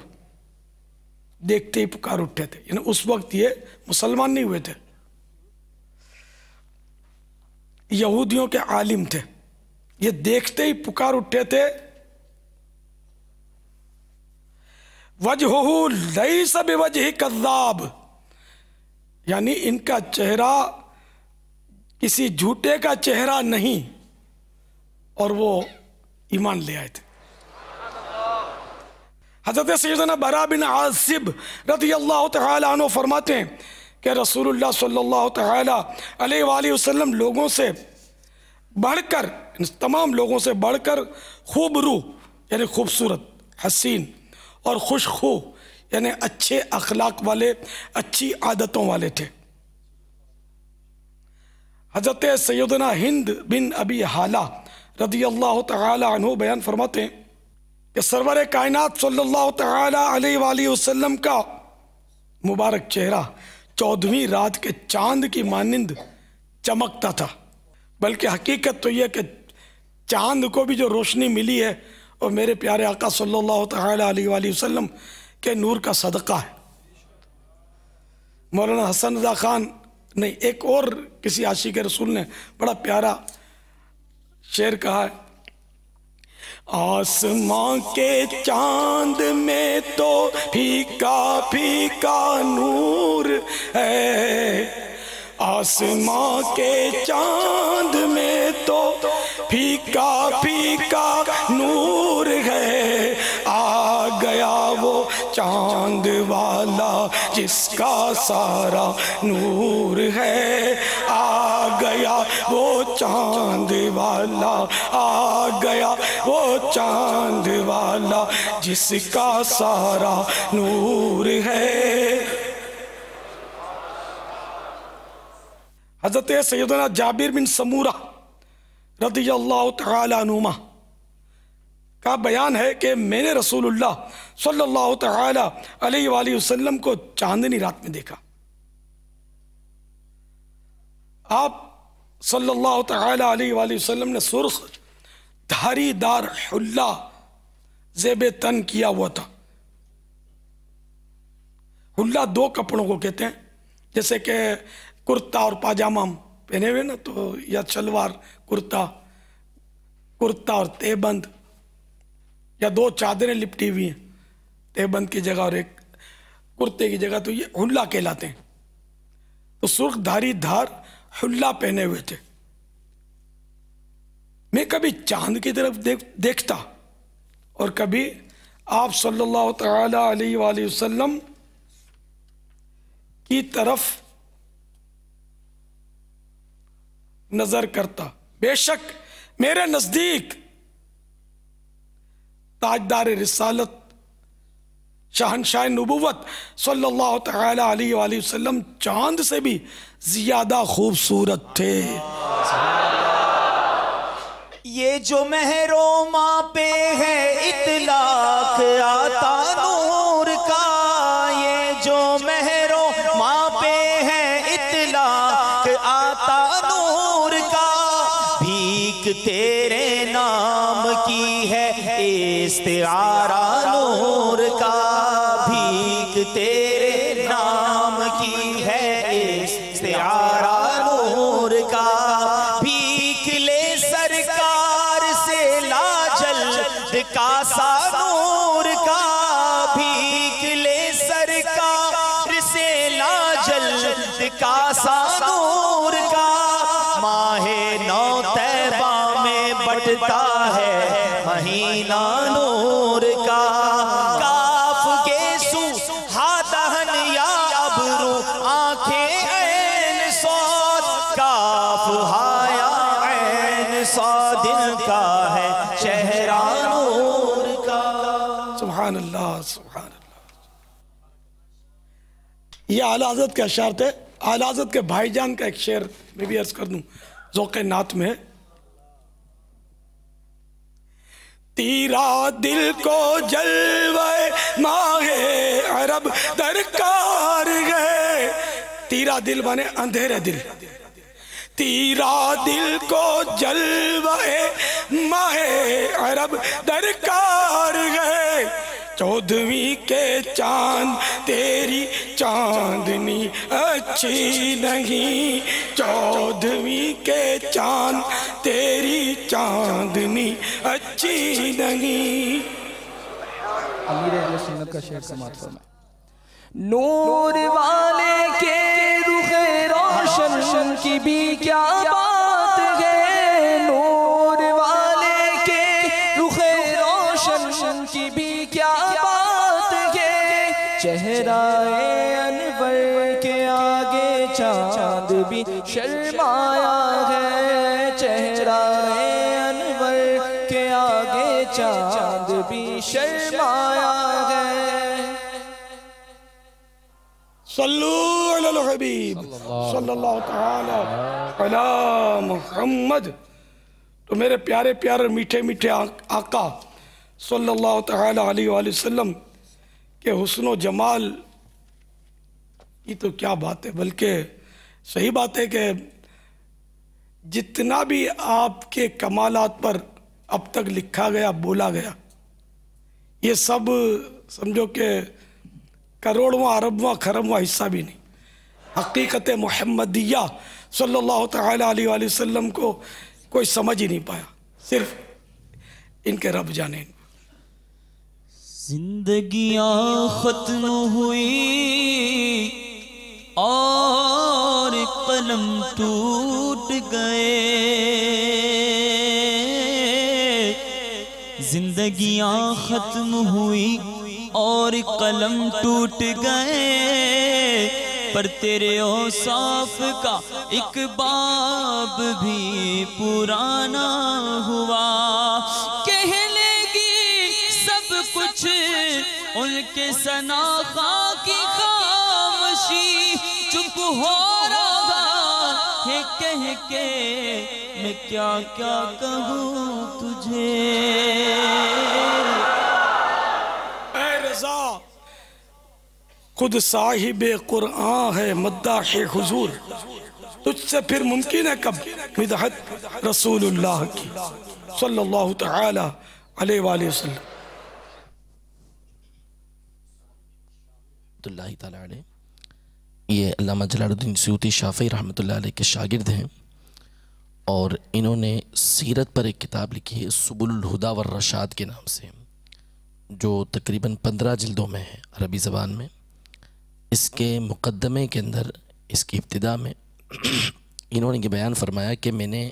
دیکھتے ہی پکار اٹھے تھے. یعنی اس وقت یہ مسلمان نہیں ہوئے تھے، یہودیوں کے عالم تھے. یہ دیکھتے ہی پکار اٹھے تھے، وجہہ لیس بوجہ کذاب، یعنی ان کا چہرہ کسی جھوٹے کا چہرہ نہیں، اور وہ ایمان لے آئے تھے. حضرت سیدنا برا بن عازب رضی اللہ تعالی عنہ فرماتے ہیں کہ رسول اللہ صلی اللہ تعالی علیہ وآلہ وسلم لوگوں سے بڑھ کر، تمام لوگوں سے بڑھ کر خوب رو یعنی خوبصورت، حسین اور خوش خو یعنی اچھے اخلاق والے، اچھی عادتوں والے تھے. حضرت سیدنا ہند بن ابی حالہ رضی اللہ تعالی عنہ بیان فرماتے ہیں کہ سرور کائنات صلی اللہ تعالی علیہ وآلہ وسلم کا مبارک چہرہ 14ویں رات کے چاند کی مانند چمکتا تھا. بلکہ حقیقت تو یہ کہ چاند کو بھی جو روشنی ملی ہے اور میرے پیارے آقا صلی اللہ تعالی علیہ وآلہ وسلم کے نور کا صدقہ ہے. مولانا حسن رضا خان نہیں، ایک اور کسی عاشق رسول نے بڑا پیارا شعر کہا ہے، آسمان کے چاند میں تو پھیکا پھیکا نور ہے، آسمان کے چاند میں تو پھیکا پھیکا نور ہے، آ گیا وہ چاند والا جس کا سارا نور ہے، آ گیا وہ چاند والا، آ گیا وہ چاند والا جس کا سارا نور ہے. حضرت سیدنا جابر بن سمورہ رضی اللہ تعالی عنہما کا بیان ہے کہ میں نے رسول اللہ صلی اللہ تعالی علیہ وآلہ وسلم کو چاندنی رات میں دیکھا. آپ صلی اللہ تعالی علیہ وآلہ وسلم نے سرخ دھاری دار حلہ زیب تن کیا ہوا تھا. حلہ 2 کپڑوں کو کہتے ہیں، جیسے کہ کرتا اور پاجامہ پہنے ہوئے نا، تو یا شلوار کرتا، کرتا اور تہبند، یا 2 چادریں لپٹی ہوئی ہیں تہبند کی جگہ اور ایک کرتے کی جگہ، تو یہ حلہ کہلاتے ہیں. تو سرخ دھاری دھار حلہ پہنے ہوئے تھے. میں کبھی چاند کی طرف دیکھتا اور کبھی آپ صلی اللہ تعالی علیہ وآلہ وسلم کی طرف نظر کرتا. بے شک میرے نزدیک تاجدار رسالت، شہنشاہ نبوت صلی اللہ تعالی علیہ وآلہ وسلم چاند سے بھی زیادہ خوبصورت تھے. یہ جو مہر و ماں پہ ہے اطلاق آتا نور کا، یہ جو مہر و ماں پہ ہے اطلاق آتا نور کا، بھیک تیرے نام کی ہے استعارہ نور کا، بھیک تیرے نام کی ہے استعارہ نور کا، بھیک لے سرکار سے لا جلد کاسا نور کا، بھیک لے سرکار سے لا جلد کاسا نور کا. ماہ نو طیبہ میں بٹتا ہے مہینہ نور کا، کاف گیسو ہادہن یا ابرو آنکھیں عین صاد، کاف ہایا عین صاد دل کا ہے چہرہ نور کا. سبحان اللہ سبحان اللہ. یہ اعلیٰ حضرت کے اشعار تھے. اعلیٰ حضرت کے بھائی جان کا ایک شعر میں بھی عرض کر دوں، ذوق نعت میں. تیرا دل کو جلوہ ماہ عرب درکار ہے، تیرا تیرا دل بنے اندھیرے دل، تیرا دل کو جلوے ماہ عرب درکار ہے، 14ویں کے چاند تیری چاندنی اچھی نہیں، 14ویں کے چاند تیری چاندنی اچھی نہیں۔ امیر اہل سنت کا شعر سماعت فرمائیں۔ نور والے کے رخ روشن کی بھی کیا بات ہے، نور والے کے رخ روشن کی بھی کیا بات ہے، چہرہ انور کے آگے چاند بھی شرمایا ہے، چہرہ انور کے آگے چاند بھی شرمایا ہے۔ صلو علی الحبیب صلی اللہ تعالی علی محمد۔ تو میرے پیارے پیارے میٹھے میٹھے آقا صلی اللہ تعالی علیہ وآلہ وسلم کے حسن و جمال کی تو کیا بات ہے، بلکہ صحیح بات ہے کہ جتنا بھی آپ کے کمالات پر اب تک لکھا گیا بولا گیا، یہ سب سمجھو کہ کروڑواں اربواں کھربواں حصہ بھی نہیں۔ حقیقت محمدیہ صلی اللہ تعالی علیہ وآلہ وسلم کو کوئی سمجھ ہی نہیں پایا، صرف ان کے رب جانے۔ زندگیاں ختم ہوئی اور قلم ٹوٹ گئے، زندگیاں ختم ہوئی اور قلم ٹوٹ گئے، پر تیرے اوصاف کا ایک باب بھی پرانا ہوا، کہنے گی سب کچھ ان کے ثنا خاں کی خاموشی، چپ ہو رہا ہے کہہ کے میں کیا کیا کہوں تجھے۔ خود صاحب قرآن ہے مداح حضور، تجھ سے پھر ممکن ہے کب مدحت رسول اللہ کی صلی اللہ تعالی علیہ وآلہ وسلم۔ اللہ تعالیٰ علیہ، یہ علامہ جلال الدین سیوطی شافعی رحمۃ اللہ علیہ کے شاگرد ہیں، اور انہوں نے سیرت پر ایک کتاب لکھی ہے سبل الہدا والرشاد کے نام سے، جو تقریباً 15 جلدوں میں ہے عربی زبان میں۔ اس کے مقدمے کے اندر، اس کی ابتدا میں انہوں نے یہ بیان فرمایا کہ میں نے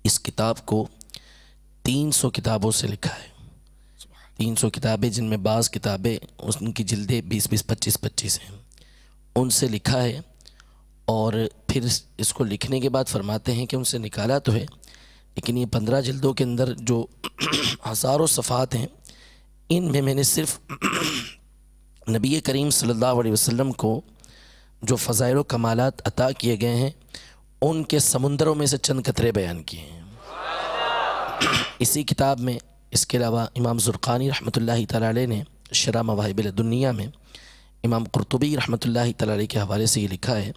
اس کتاب کو 300 کتابوں سے لکھا ہے، 300 کتابیں جن میں بعض کتابیں ان کی جلدیں 20-20 25-25 ہیں، ان سے لکھا ہے، اور پھر اس کو لکھنے کے بعد فرماتے ہیں کہ ان سے نکالا تو ہے، لیکن یہ 15 جلدوں کے اندر جو ہزاروں صفحات ہیں، ان میں نے صرف نبی کریم صلی اللہ علیہ وسلم کو جو فضائل و کمالات عطا کیے گئے ہیں، ان کے سمندروں میں سے چند قطرے بیان کیے ہیں۔ اسی کتاب میں اس کے علاوہ امام زرقانی رحمۃ اللہ تعالی علیہ نے شرح مواہب لدنیہ میں، امام قرطبی رحمۃ اللہ تعالی علیہ کے حوالے سے یہ لکھا ہے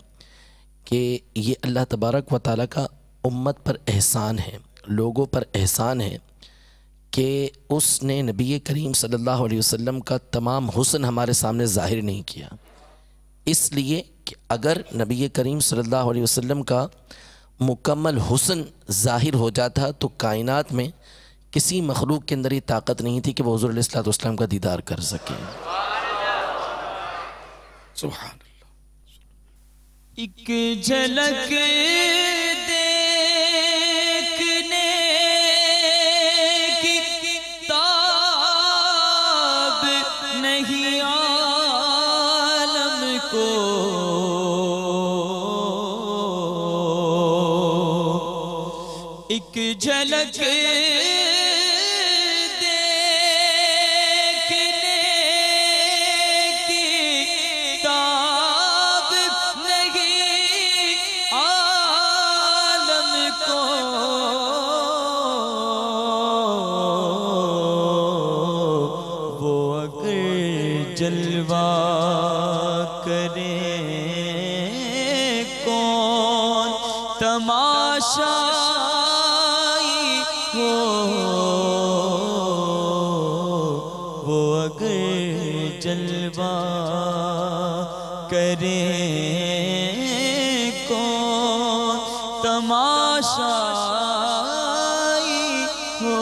کہ یہ اللہ تبارک و تعالیٰ کا امت پر احسان ہے، لوگوں پر احسان ہے کہ اس نے نبی کریم صلی اللہ علیہ وسلم کا تمام حسن ہمارے سامنے ظاہر نہیں کیا، اس لیے کہ اگر نبی کریم صلی اللہ علیہ وسلم کا مکمل حسن ظاہر ہو جاتا تو کائنات میں کسی مخلوق کے اندر یہ طاقت نہیں تھی کہ وہ حضور علیہ الصلوۃ والسلام کا دیدار کر سکے۔ سبحان اللہ۔ ایک جھلک جھلک دیکھنے کی تاب نہیں عالم کو، وہ اگر جلوہ کرے کرے کون تماشائی ہو.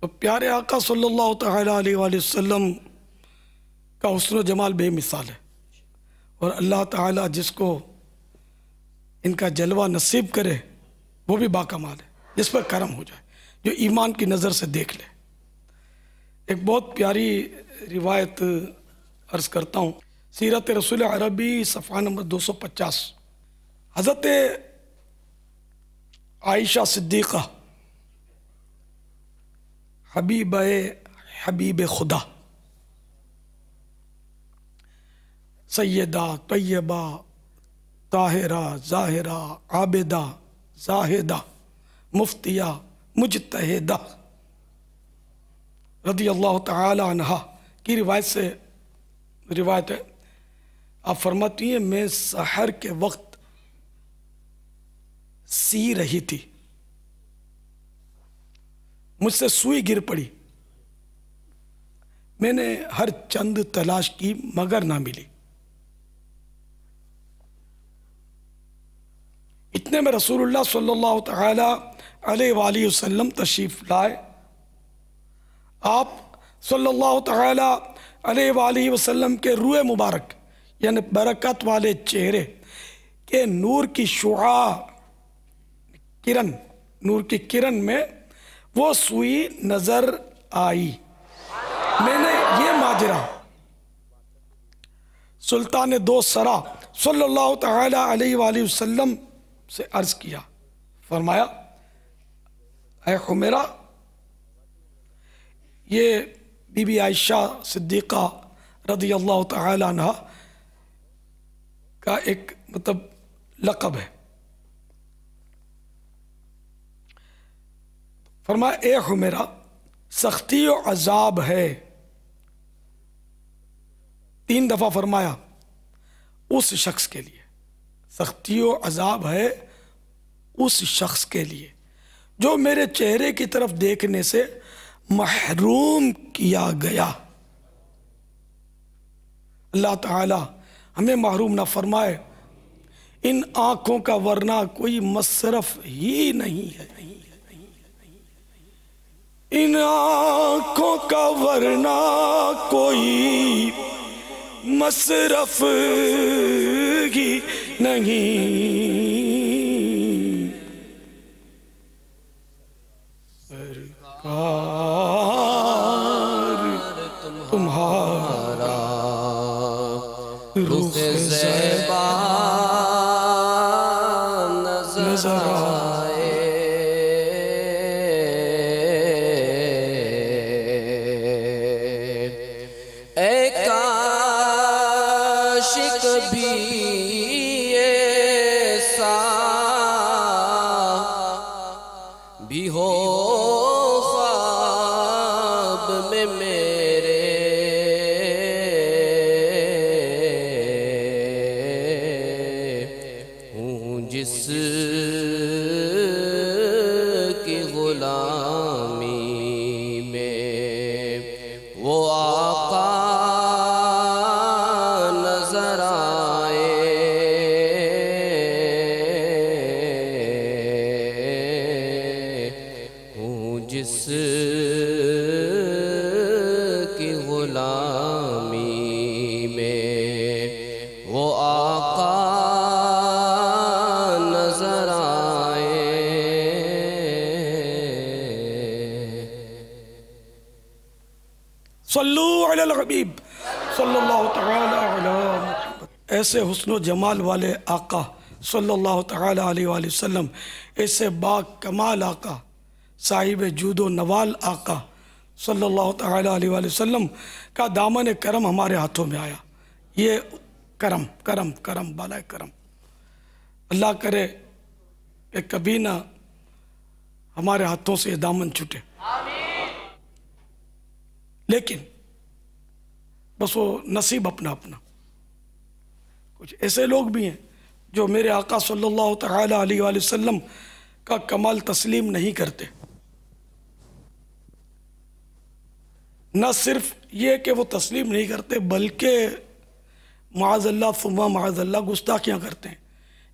تو پیارے آقا صلی اللہ تعالی علیہ وآلہ وسلم کا حسن و جمال بے مثال ہے، اور اللہ تعالی جس کو ان کا جلوہ نصیب کرے وہ بھی باکمال ہے، جس پر کرم ہو جائے، جو ایمان کی نظر سے دیکھ لے. ایک بہت پیاری روایت عرض کرتا ہوں، سیرت رسول عربی صفحہ نمبر 250. حضرت عائشہ صدیقہ حبیب خدا، سیدہ طیبہ طاہرہ ظاہرہ عابدہ زاہدہ مفتیہ مجتہدہ رضی اللہ تعالی عنہا کی روایت ہے. آپ فرماتی ہیں میں سحر کے وقت سی رہی تھی، مجھ سے سوئی گر پڑی، میں نے ہر چند تلاش کی مگر نہ ملی. اتنے میں رسول اللہ صلی اللہ تعالی علیہ وآلہ وسلم تشریف لائے. آپ صلی اللہ تعالی علیہ وآلہ وسلم کے روح مبارک یعنی برکت والے چہرے کے نور کی شعاع نور کی کرن میں وہ سوئی نظر آئی. میں نے یہ ماجرا سلطان دو سرا صلی اللہ تعالی علیہ وآلہ وسلم سے عرض کیا. فرمایا اے حمیرہ، یہ بی بی عائشہ صدیقہ رضی اللہ تعالی عنہ کا ایک لقب ہے. فرمایا اے حمیرہ، سختی و عذاب ہے. 3 دفعہ فرمایا اس شخص کے لیے، سختی و عذاب ہے اس شخص کے لیے جو میرے چہرے کی طرف دیکھنے سے محروم کیا گیا. اللہ تعالی ہمیں محروم نہ فرمائے. ان آنکھوں کا ورنہ کوئی مصرف ہی نہیں ہے، ان آنکھوں کا ورنہ کوئی مصرف ہی نہیں. سرکار تمہارا رخ زیبا نظر آئے، اے کاش کبھی ایسا بھی ہو خواب میں میرے، ہوں جس کی غلامی میں وہ آقا نظر آئے. ہوں جس کی غلامی میں وہ آقا نظر آئے. صلو علی الحبیب صلی اللہ تعالی علی محمد. ایسے حسن و جمال والے آقا صلی اللہ تعالی علیہ وآلہ وسلم، ایسے با کمال آقا، صاحب جود و نوال آقا صلی اللہ تعالی علیہ وآلہ وسلم کا دامن کرم ہمارے ہاتھوں میں آیا. یہ کرم کرم کرم بالائے کرم. اللہ کرے کہ کبھی نہ ہمارے ہاتھوں سے یہ دامن چھوٹے. لیکن بس وہ نصیب اپنا اپنا. کچھ ایسے لوگ بھی ہیں جو میرے آقا صلی اللہ تعالی علیہ وآلہ وسلم کا کمال تسلیم نہیں کرتے. نہ صرف یہ کہ وہ تسلیم نہیں کرتے بلکہ معاذ اللہ ثم معاذ اللہ گستاخیاں کرتے ہیں،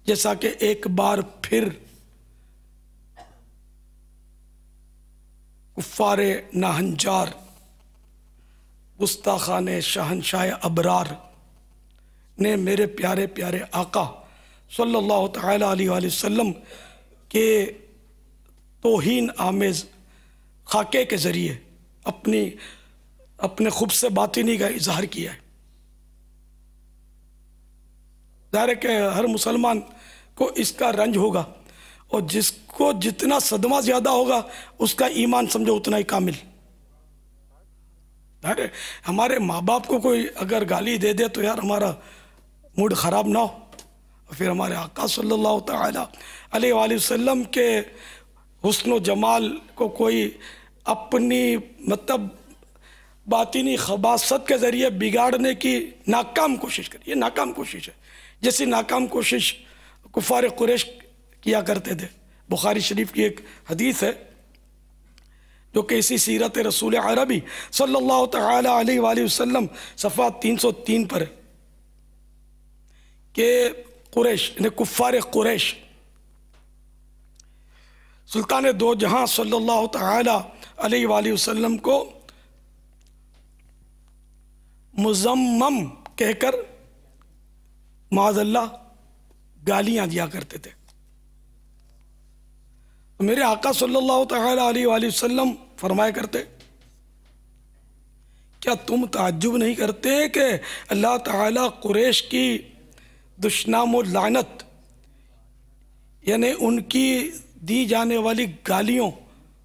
جیسا کہ ایک بار پھر کفار ناہنجار گستاخان شہنشاہ ابرار نے میرے پیارے پیارے آقا صلی اللہ تعالی علیہ وآلہ وسلم کے توہین آمیز خاکے کے ذریعے اپنے خبث سے باطنی کا اظہار کیا ہے۔ ظاہر ہے کہ ہر مسلمان کو اس کا رنج ہوگا، اور جس کو جتنا صدمہ زیادہ ہوگا اس کا ایمان سمجھو اتنا ہی کامل۔ ظاہر ہے ہمارے ماں باپ کو کوئی اگر گالی دے دے تو یار ہمارا موڈ خراب نہ ہو، اور پھر ہمارے آقا صلی اللہ تعالی علیہ وآلہ وسلم کے حسن و جمال کو کوئی اپنی مطلب باطنی خباثت کے ذریعے بگاڑنے کی ناکام کوشش کرے، یہ ناکام کوشش ہے، جیسی ناکام کوشش کفار قریش کیا کرتے تھے۔ بخاری شریف کی ایک حدیث ہے جو کہ اسی سیرت رسول عربی صلی اللہ تعالی علیہ وآلہ وسلم صفحہ 303 پر ہے کہ قریش یعنی کفار قریش سلطان دو جہاں صلی اللہ تعالی علیہ وآلہ وسلم کو مذمم کہہ کر معاذ اللہ گالیاں دیا کرتے تھے۔ میرے آقا صلی اللہ تعالی علیہ وآلہ وسلم فرمایا کرتے، کیا تم تعجب نہیں کرتے کہ اللہ تعالی قریش کی دشنام و لعنت یعنی ان کی دی جانے والی گالیوں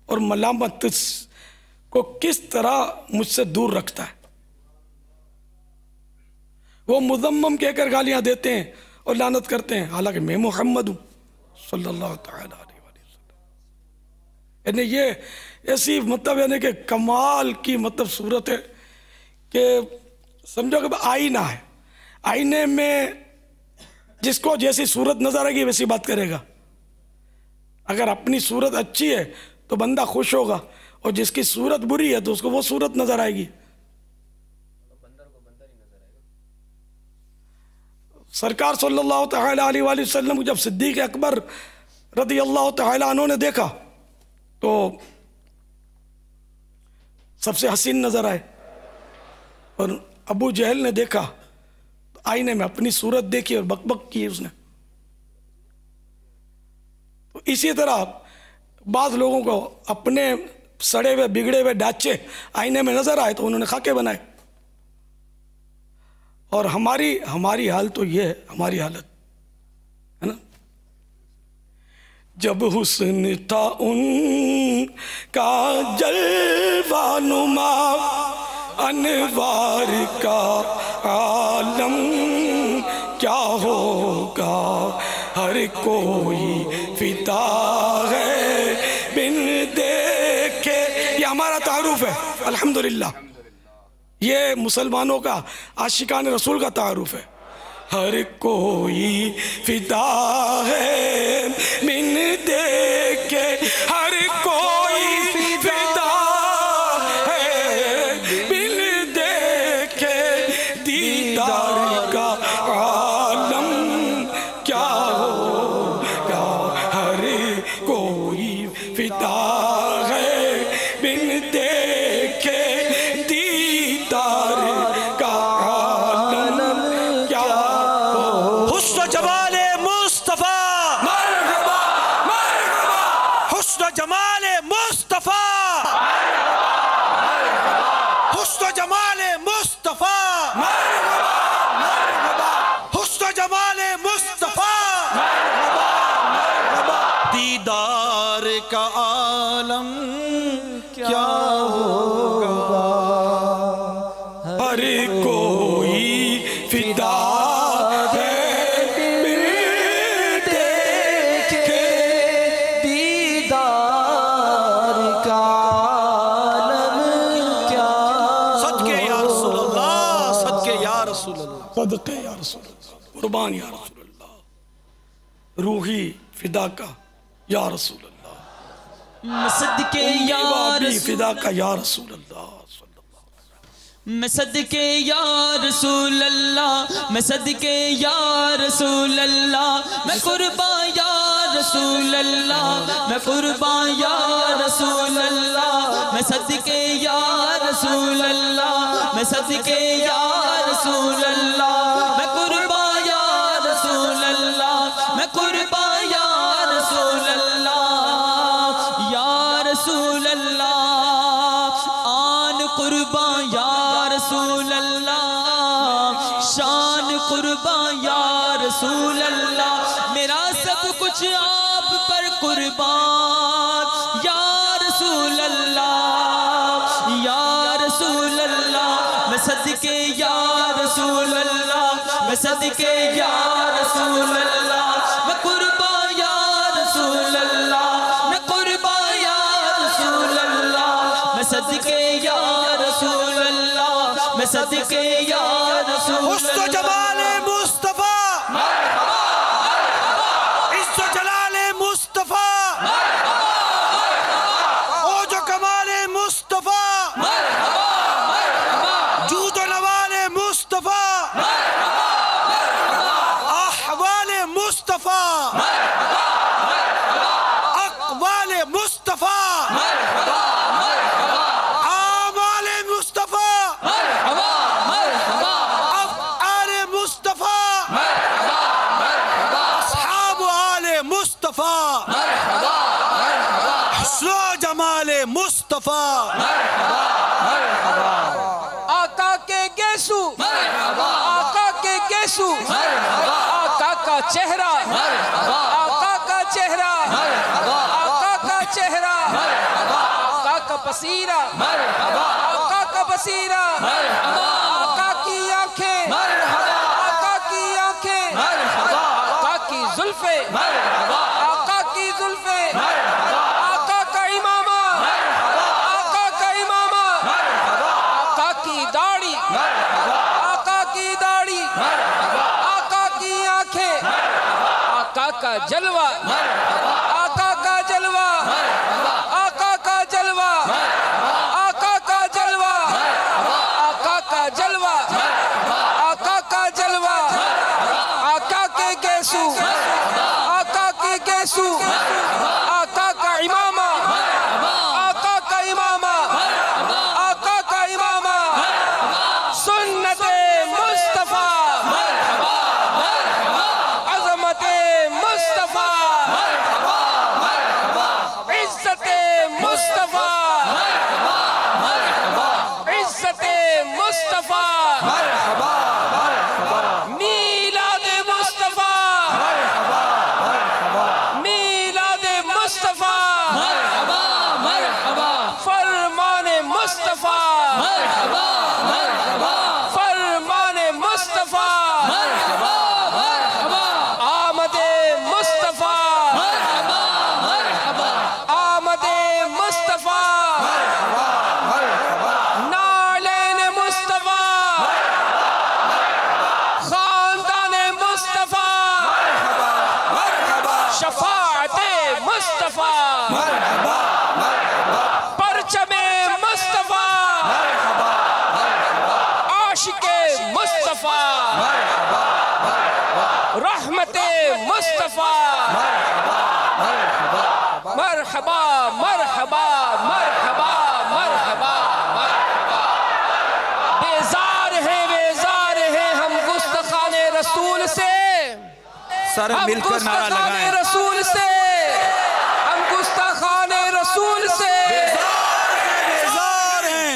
اور ملامت کو کس طرح مجھ سے دور رکھتا ہے؟ وہ مذمم کہہ کر گالیاں دیتے ہیں اور لعنت کرتے ہیں، حالانکہ میں محمد ہوں صلی اللہ تعالی علیہ وآلہ وسلم۔ یعنی یہ ایسی مطلب یعنی کہ کمال کی مطلب صورت ہے کہ سمجھو کہ آئینہ ہے، آئینے میں جس کو جیسی صورت نظر آئے گی ویسی بات کرے گا۔ اگر اپنی صورت اچھی ہے تو بندہ خوش ہوگا، اور جس کی صورت بری ہے تو اس کو وہ صورت نظر آئے گی۔ سرکار صلی اللہ تعالی علیہ وآلہ وسلم کو جب صدیق اکبر رضی اللہ تعالی عنہ نے دیکھا تو سب سے حسین نظر آئے، اور ابو جہل نے دیکھا تو آئینے میں اپنی صورت دیکھی اور بک بک کی اس نے۔ تو اسی طرح بعض لوگوں کو اپنے سڑے ہوئے بگڑے ہوئے ڈھانچے آئینے میں نظر آئے تو انہوں نے خاکے بنائے، اور ہماری حال تو یہ ہے، ہماری حالت ہے نا، جب حسن تھا ان کا جلوہ نما انوار کا عالم کیا ہوگا، ہر کوئی فدا ہے بن دیکھے۔ یہ ہمارا تعارف ہے الحمدللہ، یہ مسلمانوں کا عاشقان رسول کا تعارف ہے۔ ہر کوئی فدا ہے من دیکھے، ہر کوئی فدا ہے من دیکھے، دیدار کا عالم کیا ہوگا، ہر کوئی فدا ہے بن دیکھے، دیدار کا عالم کیا ہوگا۔ حسن و جمال مصطفیٰ، مرحبا مرحبا، حسن و جمال مصطفیٰ، حسن و جمال مصطفیٰ، حسن و جمال مصطفیٰ، دیدار کا عالم کیا ہوگا، ہر کوئی فدا ہے بن دیکھے، دیدار کا عالم کیا، صدقے یا رسول اللہ، صدقے یا رسول اللہ، صدقے یا رسول اللہ، قربان یا رسول اللہ، روحی فدا کا یا رسول اللہ، صدقے یا بھی رسول فدا کا یا رسول اللہ صلی اللہ علیہ وسلم۔ میں صدقے یا رسول اللہ، میں صدقے یا رسول اللہ، میں قربان یا رسول اللہ، میں قربان یا رسول اللہ، میں صدقے یا رسول اللہ، میں صدقے یا رسول اللہ، میں قربان یا رسول اللہ، میں قربان یا رسول اللہ، یا رسول اللہ آن قربان یا رسول اللہ، شان قربان یا رسول اللہ، میرا سب کچھ آپ پر قربان یا رسول اللہ، یا رسول اللہ، میں صدقے یا رسول اللہ، میں صدقے یا رسول اللہ، میں قربان یا رسول اللہ، میں قربان یا رسول اللہ، میں صدقے یا رسول اللہ، میں صدقے یا رسول اللہ۔ حسن و جمال مصطفیٰ، عز و جلال مصطفیٰ، اوج و کمال مصطفیٰ، جود و نوال مصطفیٰ، احوال مصطفیٰ، اقوال مصطفیٰ، آمال مصطفیٰ، افعال مصطفیٰ، اصحاب آل مصطفیٰ، حسن و جمال مصطفیٰ، آقا کے گیسو، آقا کے گیسو، آقا کا چہرہ، آقا کا چہرہ، آقا کا چہرہ، آقا کا بصیرہ، آقا کا بصیرہ، آقا کی آنکھیں، آقا کی آنکھیں، آقا کی زلفیں، آقا کی زلفیں، آقا کا امامہ، آقا کا امامہ، آقا کی داڑھی، آقا کی داڑھی، آقا کی آنکھیں، آقا کا جلوہ، آقا کا جلوہ، آقا کا جلوہ، آقا کا جلوہ، آقا کا جلوہ، آقا کا جلوہ، آقا کے گیسو، آقا کے گیسو، آقا کا امامہ، آقا کا امامہ، آقا کا امامہ، سنت مصطفیٰ، عظمت مصطفیٰ، عزت مصطفیٰ، عزت مصطفیٰ، میلاد مصطفیٰ، میلاد مصطفیٰ، فرمان مصطفیٰ، فرمان مصطفیٰ، آمد مصطفیٰ، آمد مصطفیٰ، نالین مصطفیٰ، خاندان مصطفیٰ، شفاعت مصطفیٰ، پرچم مصطفیٰ، عاشق مصطفیٰ، رحمت مصطفیٰ، مرحبا مرحبا مرحبا مرحبا مرحبا، بیزار ہیں ہم گستاخان رسول سے، سارے مل کر نعرہ لگائیں، رسول سے، ہم گستاخان رسول سے،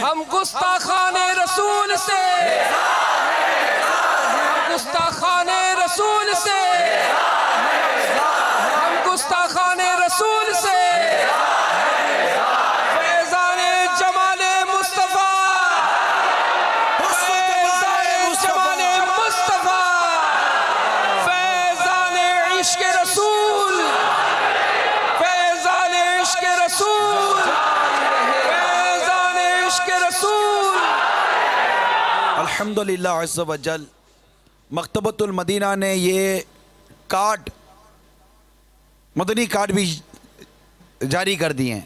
ہم گستاخان رسول سے، ہم گستاخان رسول سے، ہم گستاخان رسول سے، فیضان جمال مصطفیٰ، فیضان جمال مصطفیٰ، فیضان عشق رسول، فیضان عشق رسول، فیضان عشق رسول۔ الحمدللہ عز و جل مکتبۃ المدینہ نے یہ کارڈ، مدنی کارڈ بھی جاری کر دیے ہیں،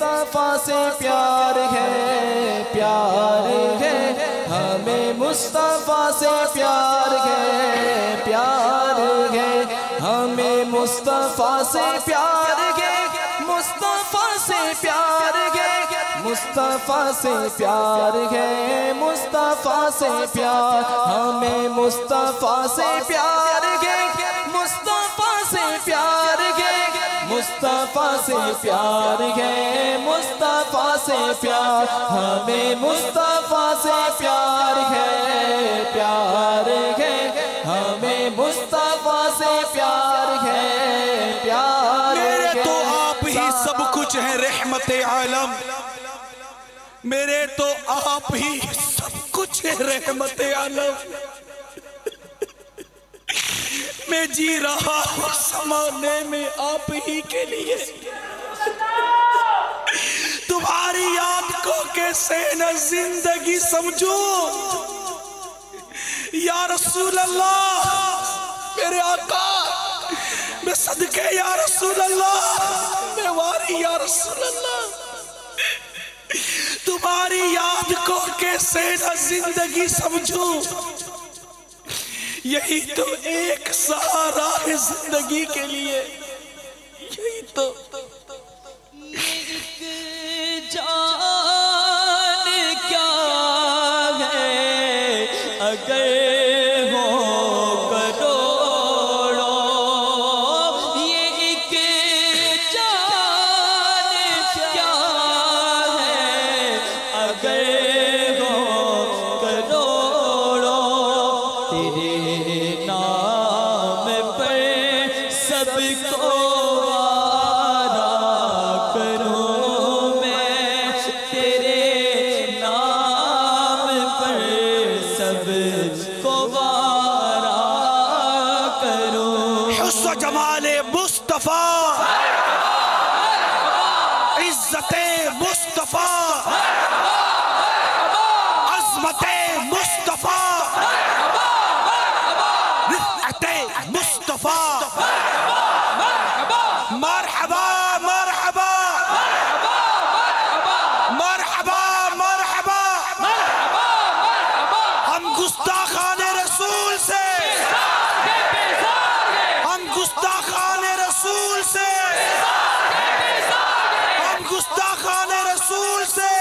مصطفیٰ سے پیار ہے، پیار ہے ہمیں مصطفیٰ سے پیار ہے، پیار ہے ہمیں مصطفیٰ سے پیار ہے، مصطفیٰ سے پیار ہے، مصطفیٰ سے پیار ہے، مصطفیٰ سے پیار ہمیں مصطفیٰ سے پیار ہے، مصطفیٰ سے پیار ہے، مصطفیٰ سے پیار ہے، مصطفیٰ سے پیار ہمیں مصطفیٰ سے پیار ہے، پیار ہے ہمیں مصطفیٰ سے پیار ہے، پیار ہے۔ میرے تو آپ ہی سب کچھ ہیں رحمت عالم، میرے تو آپ ہی سب کچھ ہے رحمت عالم، میں جی رہا ہوں زمانے میں آپ ہی کے لیے، تمہاری یاد کو کیسے نہ زندگی سمجھوں، یا رسول اللہ میرے آقا، میں صدقے یا رسول اللہ، میں واری یا رسول اللہ، تمہاری یاد کو کیسے نہ زندگی سمجھوں، یہی تو ایک سہارا ہے زندگی کے لیے، یہی تو ایک جان کیا ہے اگر ہو کروڑوں، یہ ایک جان کیا ہے اگر ہو کروڑوں، تیرے نام پر سب کو وارا کروں میں، تیرے نام پر سب کو وارا کروں۔ حسن جمال مصطفیٰ، عزت مصطفیٰ، عظمت مصطفیٰ، رفعت مصطفیٰ، مرحبا مرحبا مرحبا مرحبا، ہم گستاخان رسول سے، ہم گستاخان رسول سے، ہم گستاخان رسول سے،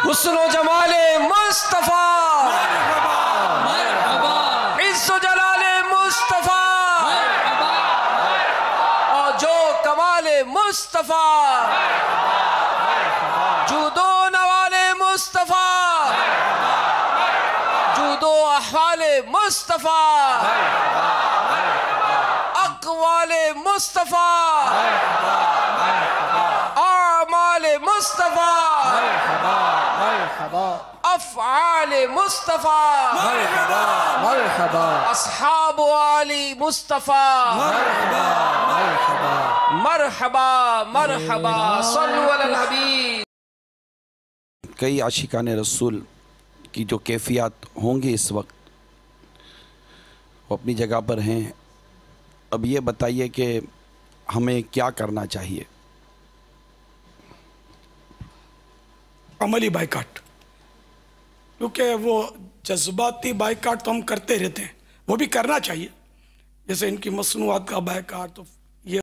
حسن و جمال مصطفیٰ، عز و جلال مصطفیٰ، اور جو کمال مصطفیٰ، جود و نوال مصطفیٰ، جود و احوال مصطفیٰ، اقوال مصطفیٰ، اعمال مصطفیٰ، افعال مصطفیٰ، اصحاب علی مصطفیٰ، مرحبا مرحبا، صلو علی الحبیب۔ کئی عاشقان رسول کی جو کیفیات ہوں گی اس وقت وہ اپنی جگہ پر ہیں، اب یہ بتائیے کہ ہمیں کیا کرنا چاہیے؟ عملی بائیکاٹ، کیونکہ وہ جذباتی بائیکاٹ تو ہم کرتے رہتے ہیں، وہ بھی کرنا چاہیے، جیسے ان کی مصنوعات کا بائیکاٹ، تو